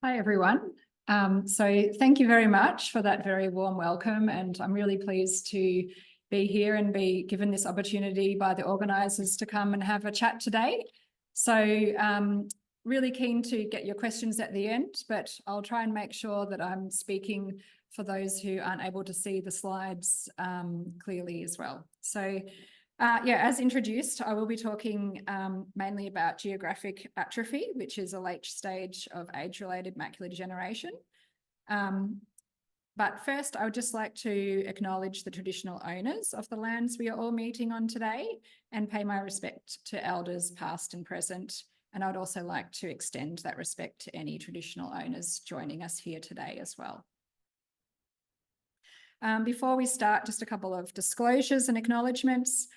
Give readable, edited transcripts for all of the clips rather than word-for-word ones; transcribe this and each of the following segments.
Hi, everyone. So thank you very much for that very warm welcome, and I'm really pleased to be here and be given this opportunity by the organisers to come and have a chat today. So really keen to get your questions at the end, but I'll try and make sure that I'm speaking for those who aren't able to see the slides clearly as well. As introduced, I will be talking mainly about geographic atrophy, which is a late stage of age-related macular degeneration. But first, I would just like to acknowledge the traditional owners of the lands we are all meeting on today and pay my respect to elders past and present. And I would also like to extend that respect to any traditional owners joining us here today as well. Before we start, just a couple of disclosures and acknowledgements.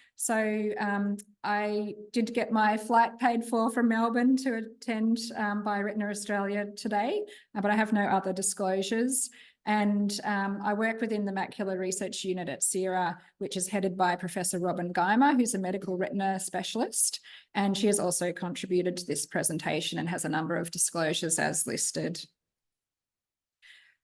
I did get my flight paid for from Melbourne to attend by Retina Australia today, but I have no other disclosures. And I work within the Macular Research Unit at CERA, which is headed by Professor Robin Geimer, who's a medical retina specialist. And she has also contributed to this presentation and has a number of disclosures as listed.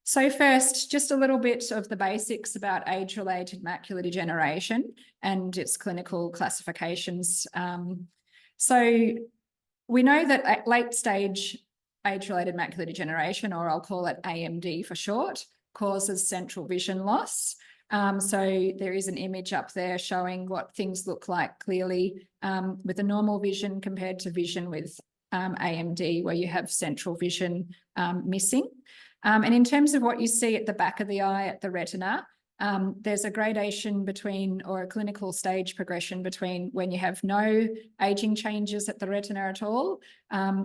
So first, just a little bit of the basics about age-related macular degeneration and its clinical classifications. So we know that late-stage age-related macular degeneration, or I'll call it AMD for short, causes central vision loss. So there is an image up there showing what things look like clearly with a normal vision compared to vision with AMD, where you have central vision missing. And in terms of what you see at the back of the eye at the retina, there's a gradation between, or a clinical stage progression between when you have no aging changes at the retina at all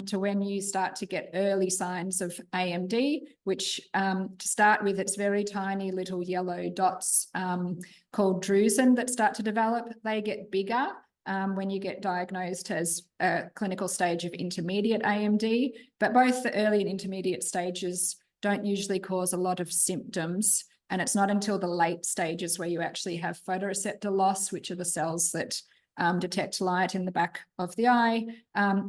to when you start to get early signs of AMD, which to start with, it's very tiny little yellow dots called drusen that start to develop. They get bigger when you get diagnosed as a clinical stage of intermediate AMD, but both the early and intermediate stages don't usually cause a lot of symptoms. And it's not until the late stages where you actually have photoreceptor loss, which are the cells that detect light in the back of the eye,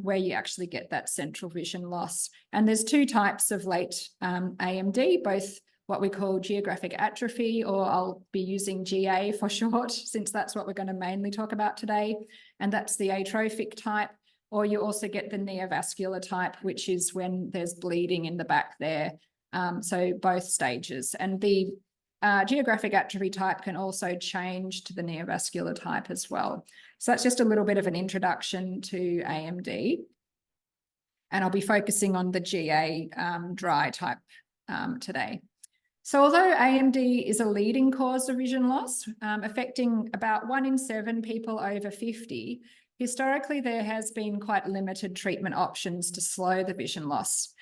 where you actually get that central vision loss. And there's two types of late AMD, both what we call geographic atrophy, or I'll be using GA for short, since that's what we're going to mainly talk about today. And that's the atrophic type. Or you also get the neovascular type, which is when there's bleeding in the back there. So both stages. And the geographic atrophy type can also change to the neovascular type as well. So that's just a little bit of an introduction to AMD. And I'll be focusing on the GA dry type today. So although AMD is a leading cause of vision loss, affecting about 1 in 7 people over 50, historically there has been quite limited treatment options to slow the vision loss.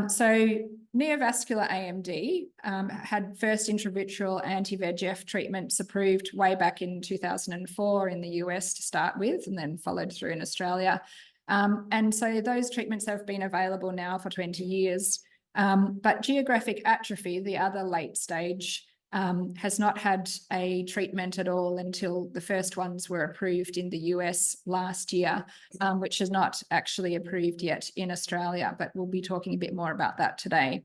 So neovascular AMD had first intravitreal anti-VEGF treatments approved way back in 2004 in the US to start with, and then followed through in Australia. And so those treatments have been available now for 20 years. But geographic atrophy, the other late stage, has not had a treatment at all until the first ones were approved in the US last year, which is not actually approved yet in Australia, but we'll be talking a bit more about that today.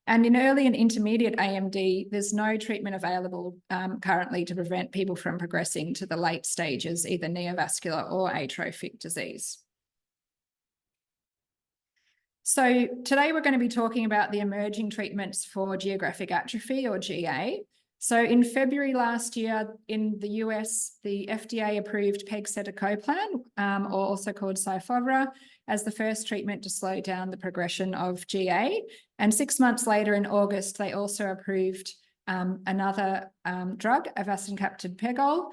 And in early and intermediate AMD, there's no treatment available currently to prevent people from progressing to the late stages, either neovascular or atrophic disease. So today we're going to be talking about the emerging treatments for geographic atrophy, or GA. So in February last year in the US, the FDA approved pegcetacoplan, or also called Syfovre, as the first treatment to slow down the progression of GA. And 6 months later in August, they also approved another drug, avacincaptad pegol,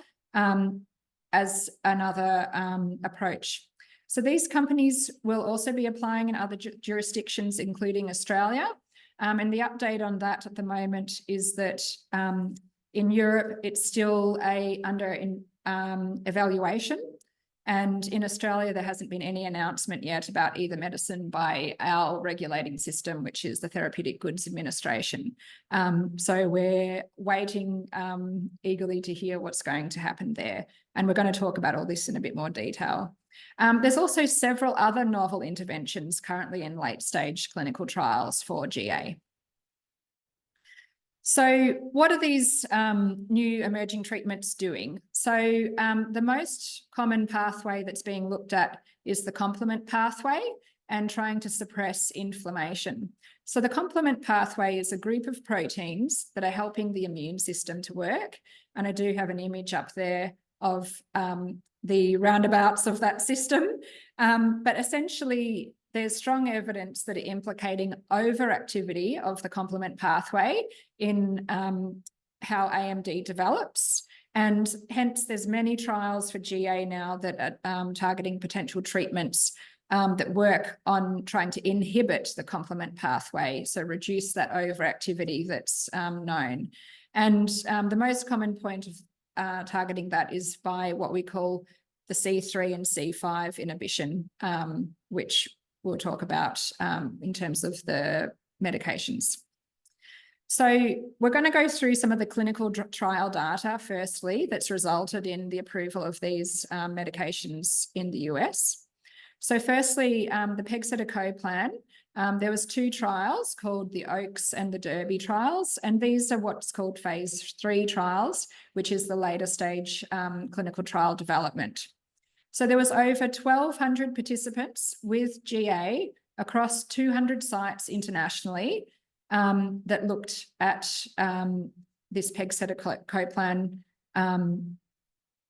as another approach. So these companies will also be applying in other jurisdictions, including Australia. And the update on that at the moment is that in Europe, it's still under evaluation. And in Australia, there hasn't been any announcement yet about either medicine by our regulating system, which is the Therapeutic Goods Administration. So we're waiting eagerly to hear what's going to happen there. And we're going to talk about all this in a bit more detail. There's also several other novel interventions currently in late-stage clinical trials for GA. So what are these new emerging treatments doing? So the most common pathway that's being looked at is the complement pathway and trying to suppress inflammation. So the complement pathway is a group of proteins that are helping the immune system to work. And I do have an image up there of the roundabouts of that system. But essentially, there's strong evidence that are implicating overactivity of the complement pathway in how AMD develops. And hence, there's many trials for GA now that are targeting potential treatments that work on trying to inhibit the complement pathway, so reduce that overactivity that's known. And the most common point of targeting that is by what we call the C3 and C5 inhibition, which we'll talk about in terms of the medications. So we're going to go through some of the clinical trial data firstly that's resulted in the approval of these medications in the US. So firstly, the pegcetacoplan, there was 2 trials called the OAKS and the Derby trials, and these are what's called phase 3 trials, which is the later stage clinical trial development. So there was over 1,200 participants with GA across 200 sites internationally that looked at this pegcetacoplan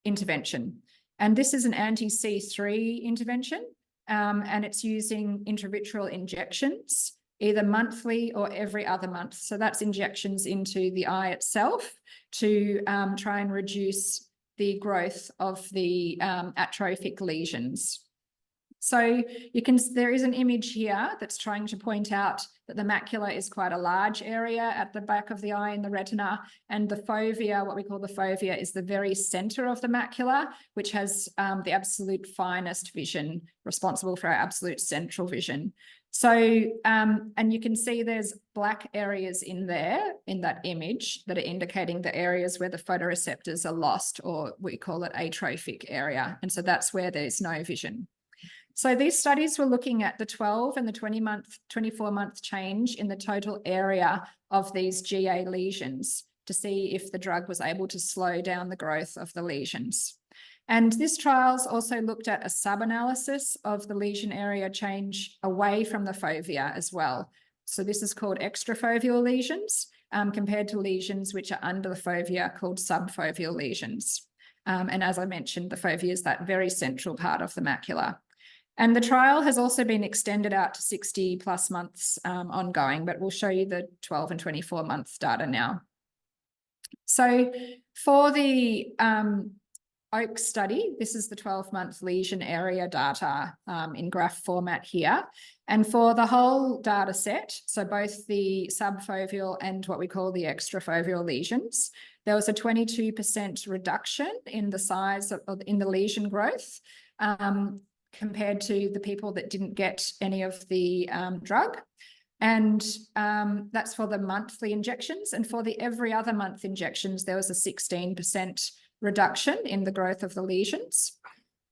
intervention. And this is an anti-C3 intervention, and it's using intravitreal injections, either monthly or every other month. So that's injections into the eye itself to try and reduce the growth of the atrophic lesions. So there is an image here that's trying to point out that the macula is quite a large area at the back of the eye in the retina, and the fovea, what we call the fovea, is the very center of the macula, which has the absolute finest vision, responsible for our absolute central vision. So, and you can see there's black areas in there, in that image, that are indicating the areas where the photoreceptors are lost, or we call it atrophic area. And so that's where there's no vision. So these studies were looking at the 12 and the 24-month change in the total area of these GA lesions to see if the drug was able to slow down the growth of the lesions. And this trials also looked at a sub-analysis of the lesion area change away from the fovea as well. So this is called extrafoveal lesions compared to lesions which are under the fovea called subfoveal lesions. And as I mentioned, the fovea is that very central part of the macula. And the trial has also been extended out to 60 plus months ongoing, but we'll show you the 12 and 24 months data now. So for the OAKS study, this is the 12-month lesion area data in graph format here. And for the whole data set, so both the subfoveal and what we call the extrafoveal lesions, there was a 22% reduction in the size in the lesion growth compared to the people that didn't get any of the drug. And that's for the monthly injections. And for the every other month injections, there was a 16% reduction in the growth of the lesions.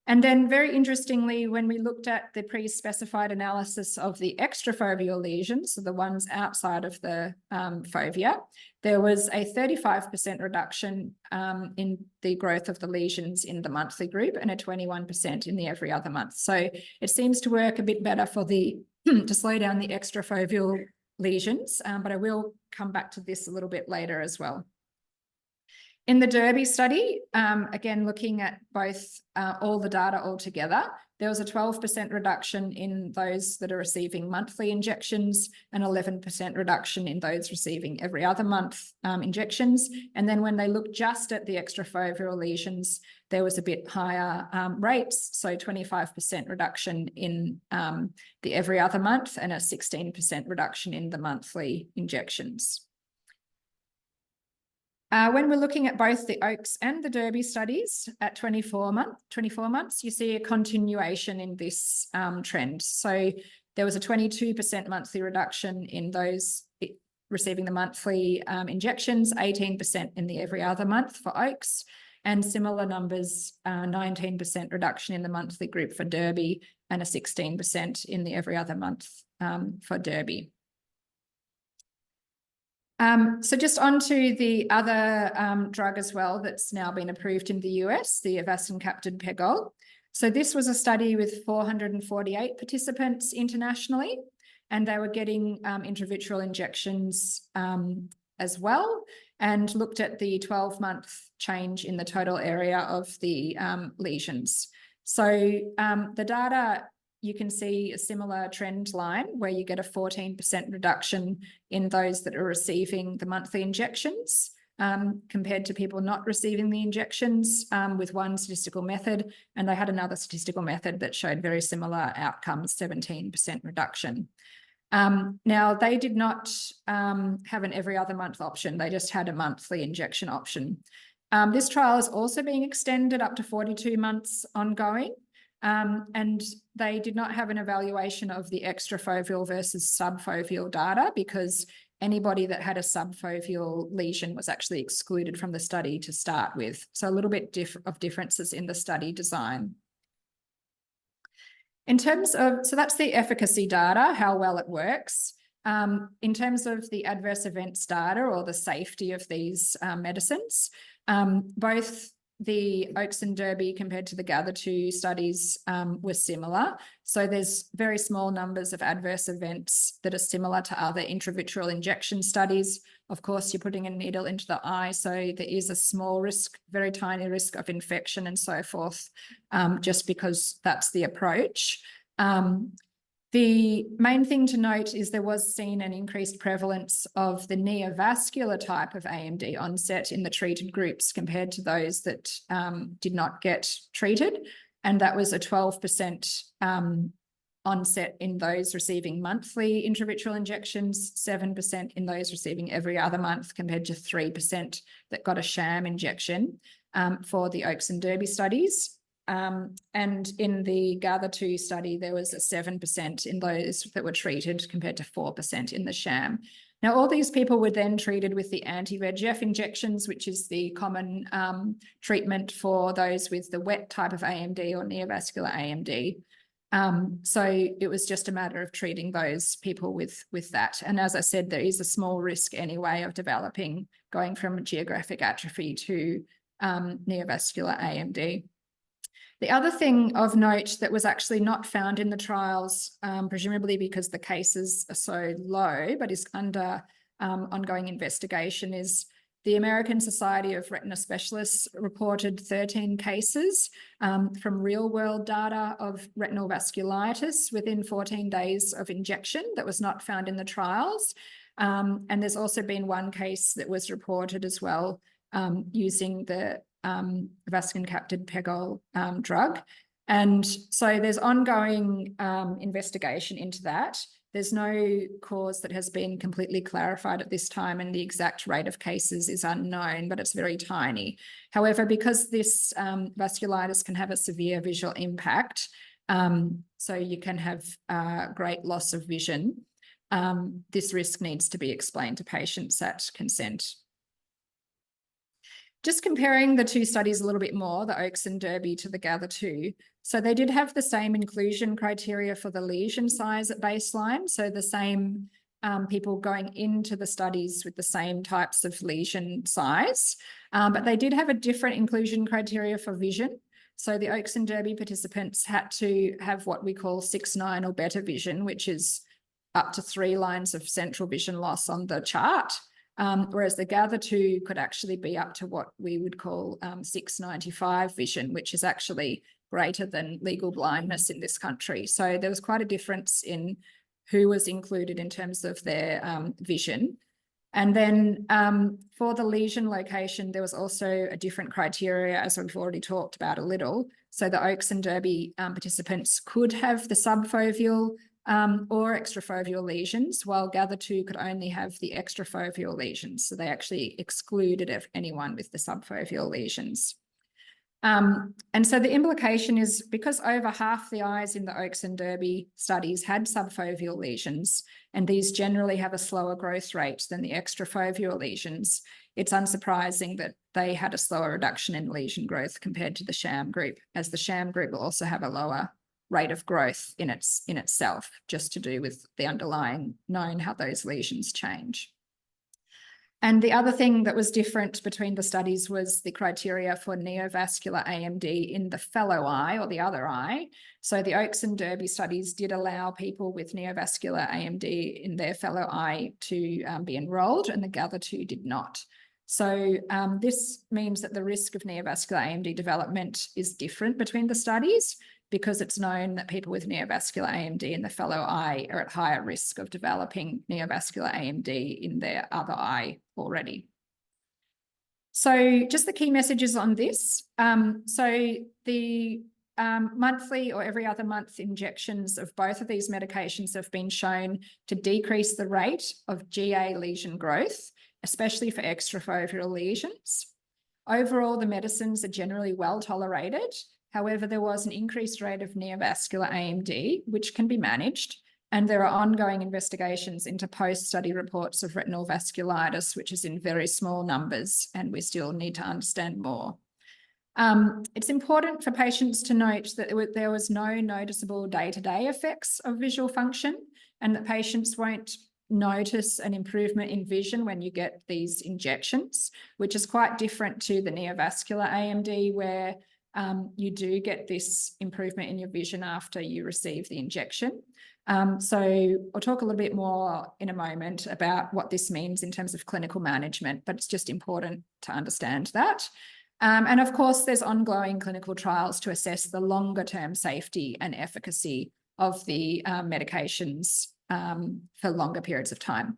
And then very interestingly, when we looked at the pre-specified analysis of the extrafoveal lesions, so the ones outside of the fovea, there was a 35% reduction in the growth of the lesions in the monthly group and a 21% in the every other month. So it seems to work a bit better for the to slow down the extrafoveal lesions, but I will come back to this a little bit later as well. In the Derby study, again, looking at both all the data altogether, there was a 12% reduction in those that are receiving monthly injections and 11% reduction in those receiving every other month injections. And then when they looked just at the extrafoveal lesions, there was a bit higher rates, so 25% reduction in the every other month and a 16% reduction in the monthly injections. When we're looking at both the Oaks and the Derby studies at 24 months, you see a continuation in this trend. So there was a 22% monthly reduction in those receiving the monthly injections, 18% in the every other month for Oaks, and similar numbers, 19% reduction in the monthly group for Derby and a 16% in the every other month for Derby. So just onto the other drug as well that's now been approved in the US, the avacincaptad pegol. So this was a study with 448 participants internationally, and they were getting intravitreal injections as well, and looked at the 12-month change in the total area of the lesions. So the data, you can see a similar trend line where you get a 14% reduction in those that are receiving the monthly injections compared to people not receiving the injections with one statistical method. And they had another statistical method that showed very similar outcomes, 17% reduction. Now, they did not have an every other month option. They just had a monthly injection option. This trial is also being extended up to 42 months ongoing. And they did not have an evaluation of the extrafoveal versus subfoveal data because anybody that had a subfoveal lesion was actually excluded from the study to start with. So a little bit of differences in the study design. In terms of, so that's the efficacy data, how well it works. In terms of the adverse events data or the safety of these medicines, both the Oaks and Derby compared to the GATHER2 studies were similar. So there's very small numbers of adverse events that are similar to other intravitreal injection studies. Of course, you're putting a needle into the eye, so there is a small risk, very tiny risk of infection and so forth, just because that's the approach. The main thing to note is there was seen an increased prevalence of the neovascular type of AMD onset in the treated groups compared to those that did not get treated. And that was a 12% onset in those receiving monthly intravitreal injections, 7% in those receiving every other month compared to 3% that got a sham injection for the Oaks and Derby studies. And in the GATHER2 study, there was a 7% in those that were treated compared to 4% in the sham. Now, all these people were then treated with the anti-VEGF injections, which is the common treatment for those with the wet type of AMD or neovascular AMD. So it was just a matter of treating those people with that. And as I said, there is a small risk anyway of developing, going from geographic atrophy to neovascular AMD. The other thing of note that was actually not found in the trials, presumably because the cases are so low, but is under ongoing investigation, is the American Society of Retina Specialists reported 13 cases from real-world data of retinal vasculitis within 14 days of injection that was not found in the trials. And there's also been one case that was reported as well using the avacincaptad pegol drug. And so there's ongoing investigation into that. There's no cause that has been completely clarified at this time, and the exact rate of cases is unknown, but it's very tiny. However, because this vasculitis can have a severe visual impact, so you can have great loss of vision, this risk needs to be explained to patients at consent. Just comparing the two studies a little bit more, the Oaks and Derby to the GATHER2. So they did have the same inclusion criteria for the lesion size at baseline. So the same people going into the studies with the same types of lesion size. But they did have a different inclusion criteria for vision. So the Oaks and Derby participants had to have what we call 6/9 or better vision, which is up to 3 lines of central vision loss on the chart. Whereas the GATHER2 could actually be up to what we would call 695 vision, which is actually greater than legal blindness in this country. So there was quite a difference in who was included in terms of their vision. And then for the lesion location, there was also a different criteria, as we've already talked about a little. So the Oaks and Derby participants could have the subfoveal or extrafoveal lesions, while GATHER2 could only have the extrafoveal lesions. So they actually excluded anyone with the subfoveal lesions. And so the implication is because over half the eyes in the Oaks and Derby studies had subfoveal lesions, and these generally have a slower growth rate than the extrafoveal lesions, it's unsurprising that they had a slower reduction in lesion growth compared to the sham group, as the sham group will also have a lower rate of growth in itself, just to do with the underlying known how those lesions change. And the other thing that was different between the studies was the criteria for neovascular AMD in the fellow eye or the other eye. So the Oaks and Derby studies did allow people with neovascular AMD in their fellow eye to be enrolled, and the GATHER2 did not. So this means that the risk of neovascular AMD development is different between the studies, because it's known that people with neovascular AMD in the fellow eye are at higher risk of developing neovascular AMD in their other eye already. So just the key messages on this. So the monthly or every other month injections of both of these medications have been shown to decrease the rate of GA lesion growth, especially for extrafoveal lesions. Overall, the medicines are generally well tolerated. However, there was an increased rate of neovascular AMD, which can be managed, and there are ongoing investigations into post-study reports of retinal vasculitis, which is in very small numbers, and we still need to understand more. It's important for patients to note that there was no noticeable day-to-day effects of visual function, and that patients won't notice an improvement in vision when you get these injections, which is quite different to the neovascular AMD, where you do get this improvement in your vision after you receive the injection. So I'll talk a little bit more in a moment about what this means in terms of clinical management, but it's just important to understand that. And of course, there's ongoing clinical trials to assess the longer-term safety and efficacy of the medications for longer periods of time.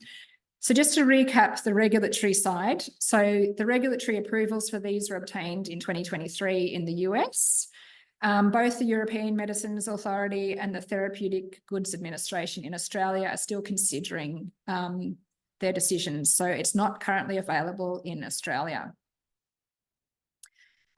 So just to recap the regulatory side, so the regulatory approvals for these were obtained in 2023 in the US. Both the European Medicines Authority and the Therapeutic Goods Administration in Australia are still considering their decisions, so it's not currently available in Australia.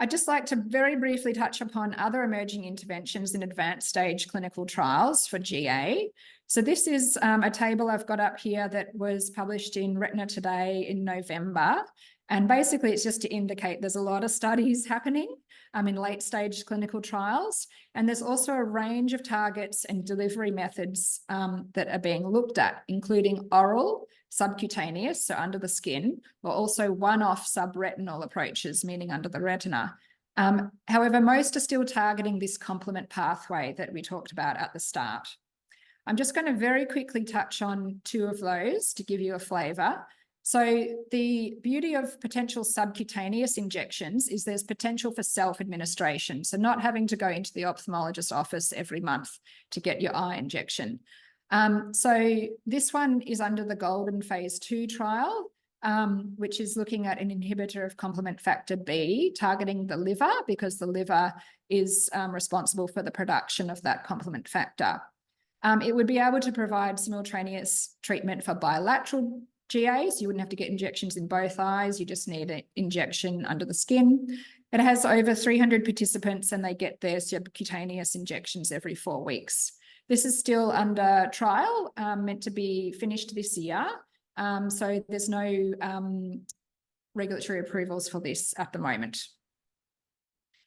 I'd just like to very briefly touch upon other emerging interventions in advanced stage clinical trials for GA. So this is a table I've got up here that was published in Retina Today in November. And basically it's just to indicate there's a lot of studies happening in late stage clinical trials. And there's also a range of targets and delivery methods that are being looked at, including oral, subcutaneous, so under the skin, or also one-off subretinal approaches, meaning under the retina. However, most are still targeting this complement pathway that we talked about at the start. I'm just going to very quickly touch on two of those to give you a flavour. So the beauty of potential subcutaneous injections is there's potential for self-administration, so not having to go into the ophthalmologist's office every month to get your eye injection. So this one is under the Golden Phase 2 trial, which is looking at an inhibitor of complement factor B targeting the liver, because the liver is responsible for the production of that complement factor. It would be able to provide simultaneous treatment for bilateral GA, so you wouldn't have to get injections in both eyes, you just need an injection under the skin. It has over 300 participants and they get their subcutaneous injections every 4 weeks. This is still under trial, meant to be finished this year. So there's no regulatory approvals for this at the moment.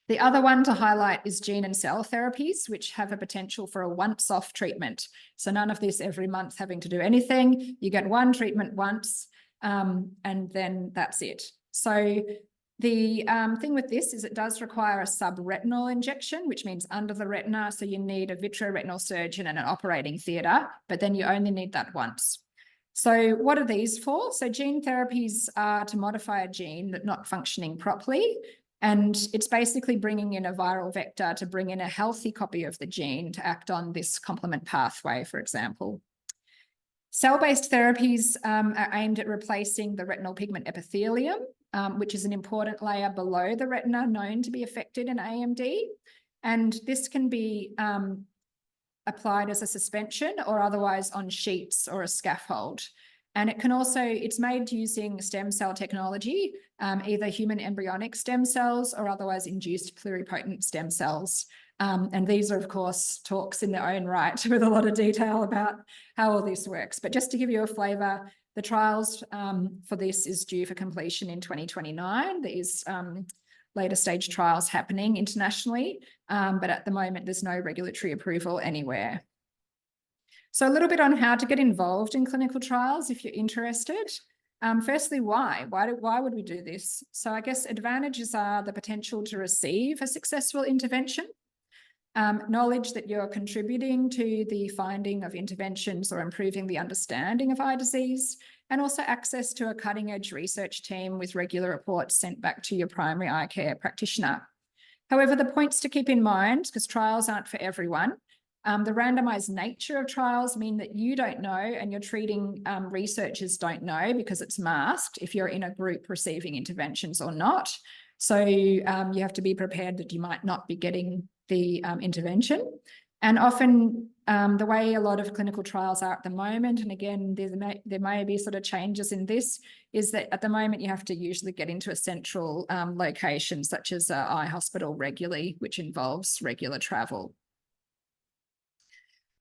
The other one to highlight is gene and cell therapies, which have a potential for a once-off treatment. So none of this every month having to do anything. You get one treatment once, and then that's it. So the thing with this is it does require a subretinal injection, which means under the retina. So you need a vitreoretinal surgeon and an operating theatre, but then you only need that once. So what are these for? So gene therapies are to modify a gene that's not functioning properly. And it's basically bringing in a viral vector to bring in a healthy copy of the gene to act on this complement pathway, for example. Cell-based therapies are aimed at replacing the retinal pigment epithelium, which is an important layer below the retina known to be affected in AMD. And this can be applied as a suspension or otherwise on sheets or a scaffold. And it can also, it's made using stem cell technology, either human embryonic stem cells or otherwise induced pluripotent stem cells. And these are, of course, talks in their own right with a lot of detail about how all this works. But just to give you a flavour, the trials for this is due for completion in 2029. There is later stage trials happening internationally, but at the moment there's no regulatory approval anywhere. So a little bit on how to get involved in clinical trials if you're interested. Firstly, why? Why would we do this? So I guess advantages are the potential to receive a successful intervention, knowledge that you're contributing to the finding of interventions or improving the understanding of eye disease, and also access to a cutting-edge research team with regular reports sent back to your primary eye care practitioner. However, the points to keep in mind, because trials aren't for everyone, the randomised nature of trials mean that you don't know and your treating researchers don't know because it's masked if you're in a group receiving interventions or not. So you have to be prepared that you might not be getting the intervention. And often the way a lot of clinical trials are at the moment, and again, there may be sort of changes in this, is that at the moment you have to usually get into a central location such as an eye hospital regularly, which involves regular travel.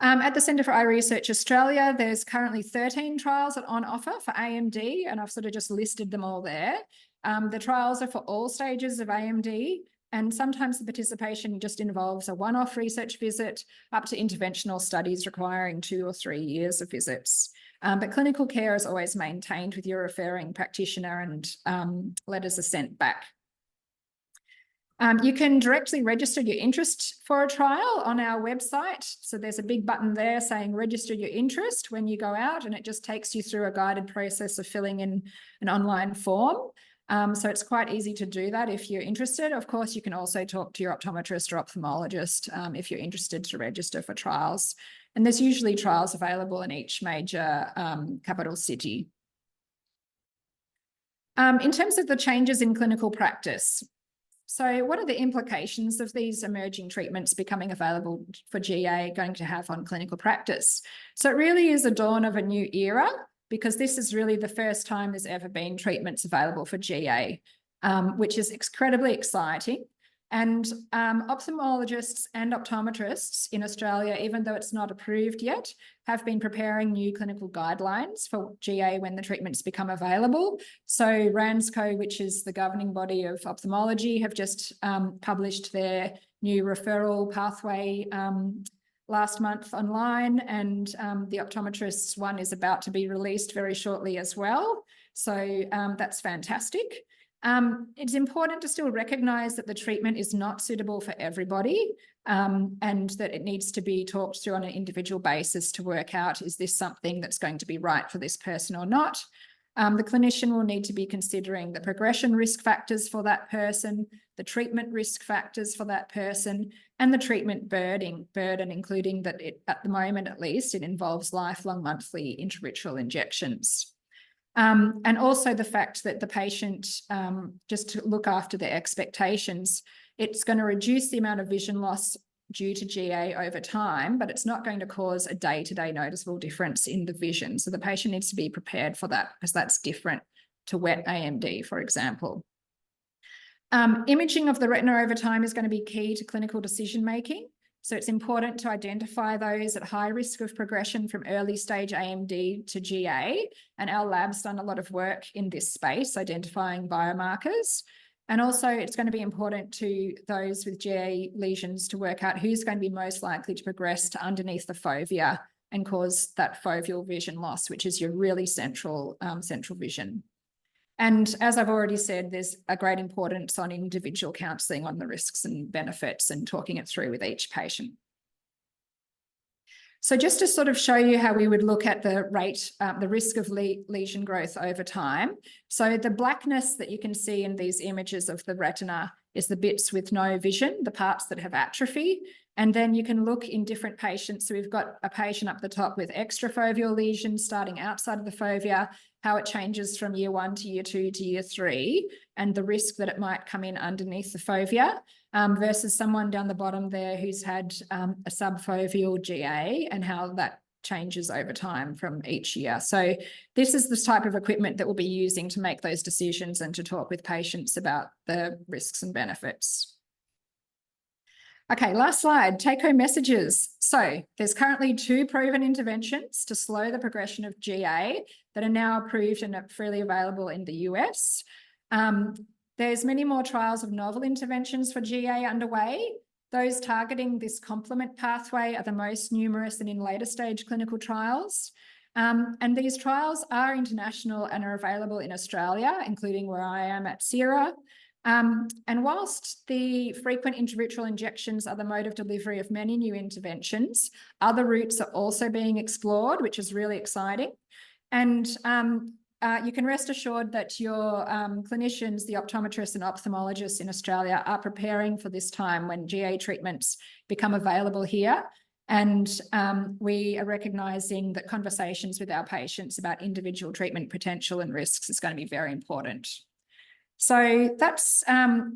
At the Centre for Eye Research Australia, there's currently 13 trials on offer for AMD, and I've sort of just listed them all there. The trials are for all stages of AMD, and sometimes the participation just involves a one-off research visit up to interventional studies requiring 2 or 3 years of visits. But clinical care is always maintained with your referring practitioner, and letters are sent back. You can directly register your interest for a trial on our website. So there's a big button there saying register your interest when you go out, and it just takes you through a guided process of filling in an online form. So it's quite easy to do that if you're interested. Of course, you can also talk to your optometrist or ophthalmologist if you're interested to register for trials. And there's usually trials available in each major capital city. In terms of the changes in clinical practice, so what are the implications of these emerging treatments becoming available for GA going to have on clinical practice? So it really is a dawn of a new era, because this is really the first time there's ever been treatments available for GA, which is incredibly exciting. And ophthalmologists and optometrists in Australia, even though it's not approved yet, have been preparing new clinical guidelines for GA when the treatments become available. So RANZCO, which is the governing body of ophthalmology, have just published their new referral pathway last month online, and the optometrists one is about to be released very shortly as well. So that's fantastic. It's important to still recognise that the treatment is not suitable for everybody, and that it needs to be talked through on an individual basis to work out, is this something that's going to be right for this person or not? The clinician will need to be considering the progression risk factors for that person, the treatment risk factors for that person, and the treatment burden, including that at the moment at least, it involves lifelong monthly intravitreal injections. And also the fact that the patient, just to look after their expectations, it's going to reduce the amount of vision loss due to GA over time, but it's not going to cause a day-to-day noticeable difference in the vision. So the patient needs to be prepared for that, because that's different to wet AMD, for example. Imaging of the retina over time is going to be key to clinical decision-making. So it's important to identify those at high risk of progression from early stage AMD to GA. And our lab's done a lot of work in this space, identifying biomarkers. And also it's going to be important to those with GA lesions to work out who's going to be most likely to progress to underneath the fovea and cause that foveal vision loss, which is your really central vision. And as I've already said, there's a great importance on individual counselling on the risks and benefits and talking it through with each patient. So just to sort of show you how we would look at the rate, the risk of lesion growth over time. So the blackness that you can see in these images of the retina is the bits with no vision, the parts that have atrophy. And then you can look in different patients. So we've got a patient up the top with extrafoveal lesions starting outside of the fovea, how it changes from year 1 to year 2 to year 3, and the risk that it might come in underneath the fovea, versus someone down the bottom there who's had a subfoveal GA and how that changes over time from each year. So this is the type of equipment that we'll be using to make those decisions and to talk with patients about the risks and benefits. Okay, last slide, take-home messages. So there's currently 2 proven interventions to slow the progression of GA that are now approved and are freely available in the US. There's many more trials of novel interventions for GA underway. Those targeting this complement pathway are the most numerous and in later stage clinical trials. And these trials are international and are available in Australia, including where I am at CERA. And whilst the frequent intravitreal injections are the mode of delivery of many new interventions, other routes are also being explored, which is really exciting. And you can rest assured that your clinicians, the optometrists and ophthalmologists in Australia are preparing for this time when GA treatments become available here. And we are recognising that conversations with our patients about individual treatment potential and risks is going to be very important. So that's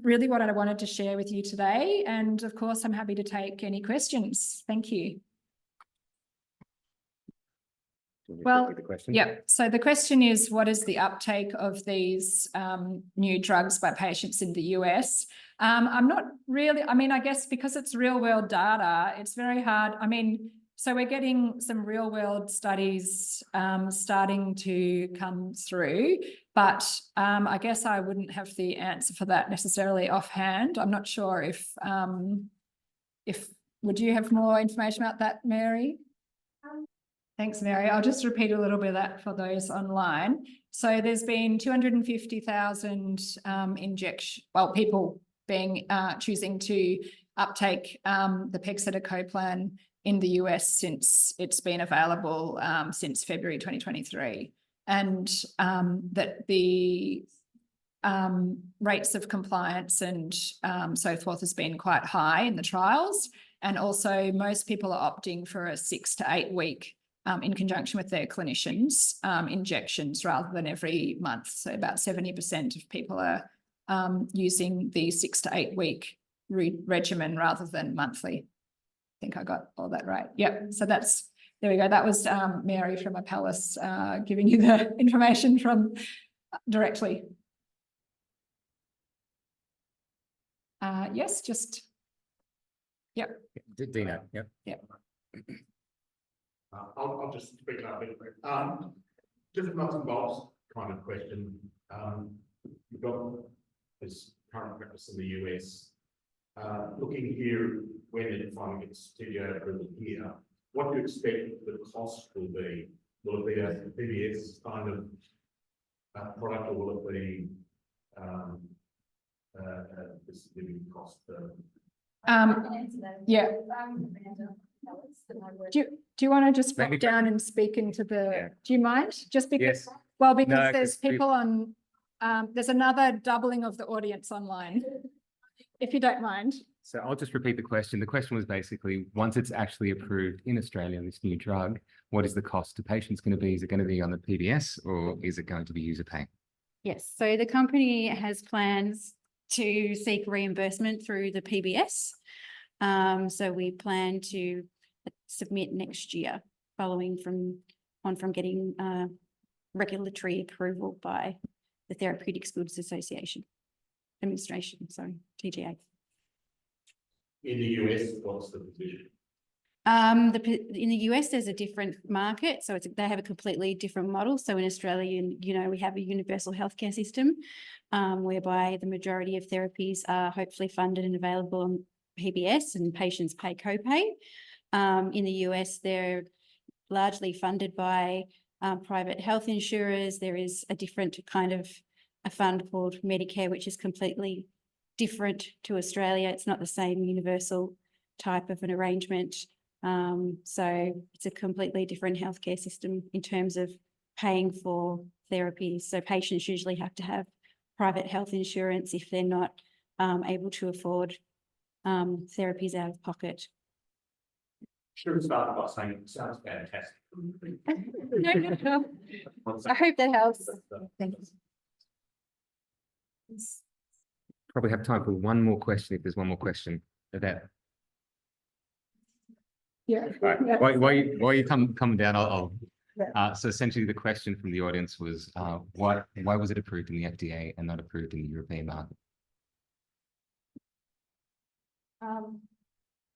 really what I wanted to share with you today. And of course, I'm happy to take any questions. Thank you. Well, yeah. So the question is, what is the uptake of these new drugs by patients in the US? I'm not really, I mean, I guess because it's real world data, it's very hard. I mean, so we're getting some real world studies starting to come through, but I guess I wouldn't have the answer for that necessarily offhand. I'm not sure if would you have more information about that, Mary? Thanks, Mary. I'll just repeat a little bit of that for those online. So there's been 250,000 people being choosing to uptake the pegcetacoplan in the US since it's been available since February 2023, and that the rates of compliance and so forth has been quite high in the trials, and also most people are opting for a 6 to 8 week in conjunction with their clinicians, injections rather than every month. So about 70% of people are using the 6 to 8 week regimen rather than monthly. I think I got all that right. Yep. So that's, there we go. That was Mary from Apellis giving you the information from directly. Yes, just, yep. Dino, yep. Yep. I'll just speak up a bit. Just nuts and bolts kind of question. You've got this current practice in the US. Looking here, when it finally gets TGA approval here, what do you expect the cost will be? Will it be a PBS kind of product, or will it be this living cost? Yeah. Do you want to just pop down and speak into the, yeah. Do you mind? Just because, yes. well, because No, there's people on, there's another doubling of the audience online, if you don't mind. So I'll just repeat the question. The question was basically, once it's actually approved in Australia, this new drug, what is the cost to patients going to be? Is it going to be on the PBS or is it going to be user pay? Yes, so the company has plans to seek reimbursement through the PBS. So we plan to submit next year, following from getting regulatory approval by the Therapeutics Goods Administration, sorry, TGA. In the US, what's the position? In the US, there's a different market, so they have a completely different model. So in Australia, we have a universal healthcare system, whereby the majority of therapies are hopefully funded and available on PBS, and patients pay copay. In the US, they're largely funded by private health insurers. There is a different kind of a fund called Medicare, which is completely different to Australia. It's not the same universal type of an arrangement. So it's a completely different healthcare system in terms of paying for therapies. So patients usually have to have private health insurance if they're not able to afford therapies out of pocket. Should have started by saying it sounds fantastic. No. I hope that helps. Thank you. Probably have time for one more question if there's one more question about. Yeah. Right. While you come down, so essentially the question from the audience was, why was it approved in the FDA and not approved in the European market?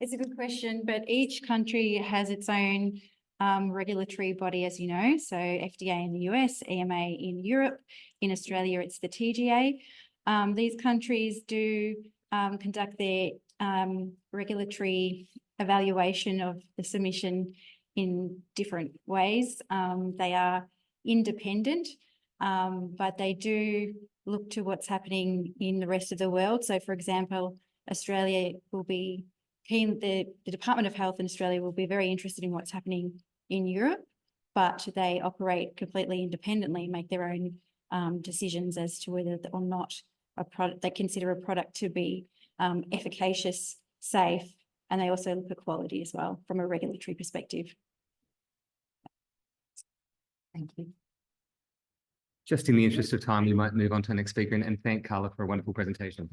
It's a good question, but each country has its own regulatory body, as you know. So FDA in the US, EMA in Europe, in Australia, it's the TGA. These countries do conduct their regulatory evaluation of the submission in different ways. They are independent, but they do look to what's happening in the rest of the world. So, for example, Australia will be keen, the Department of Health in Australia will be very interested in what's happening in Europe, but they operate completely independently, make their own decisions as to whether or not a product, they consider a product to be efficacious, safe, and they also look at quality as well from a regulatory perspective. Thank you. Just in the interest of time, we might move on to the next speaker and thank Carla for a wonderful presentation.